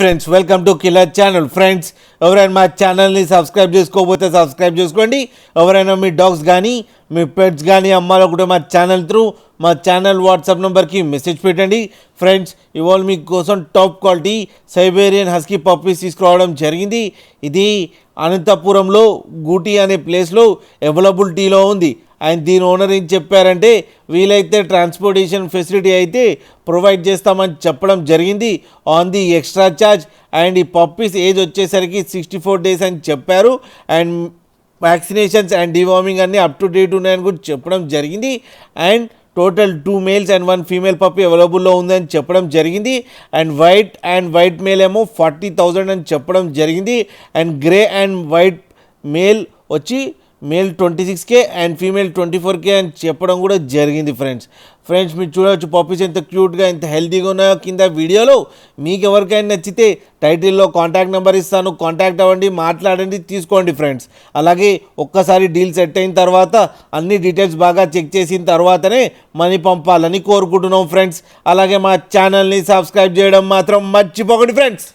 Friends, welcome to killer channel. Friends, ఎవరైనా మా ఛానల్ని సబ్స్క్రైబ్ చేసుకోకపోతే సబ్స్క్రైబ్ చేసుకోండి. ఎవరైనా మీ డాగ్స్ కానీ మీ పెట్స్ కానీ అమ్మాలనుకుంటే మా ఛానల్ వాట్సాప్ నెంబర్కి మెసేజ్ పెట్టండి. ఫ్రెండ్స్, ఇవాళ మీకోసం top quality Siberian husky puppies తీసుకురావడం జరిగింది. ఇది అనంతపురంలో గూటి అనే ప్లేస్లో అవైలబిలిటీలో ఉంది. అండ్ దీని ఓనర్ ఏం చెప్పారంటే, వీలైతే ట్రాన్స్పోర్టేషన్ ఫెసిలిటీ అయితే ప్రొవైడ్ చేస్తామని చెప్పడం జరిగింది on the extra charge. And ఈ పప్పీస్ ఏజ్ వచ్చేసరికి 64 days అని చెప్పారు. అండ్ వ్యాక్సినేషన్స్ అండ్ డివార్మింగ్ అన్నీ అప్ టు డేట్ ఉన్నాయని కూడా చెప్పడం జరిగింది. And total 2 males and 1 female puppy అవైలబుల్లో ఉందని చెప్పడం జరిగింది. అండ్ వైట్ మేల్ ఏమో 40,000 అని చెప్పడం జరిగింది. And grey and white male వచ్చి male 26K and female 24K అని చెప్పడం కూడా జరిగింది. ఫ్రెండ్స్ మీరు చూడవచ్చు పప్పీస్ ఎంత క్యూట్గా ఎంత హెల్తీగా ఉన్నాయో. కింద వీడియోలో మీకు ఎవరికైనా నచ్చితే టైటిల్లో కాంటాక్ట్ నెంబర్ ఇస్తాను, కాంటాక్ట్ అవ్వండి, మాట్లాడండి, తీసుకోండి ఫ్రెండ్స్. అలాగే ఒక్కసారి డీల్ సెట్ అయిన తర్వాత అన్ని డీటెయిల్స్ బాగా చెక్ చేసిన తర్వాతనే మనీ పంపాలని కోరుకుంటున్నాం ఫ్రెండ్స్. అలాగే మా ఛానల్ని సబ్స్క్రైబ్ చేయడం మాత్రం మర్చిపోకండి ఫ్రెండ్స్.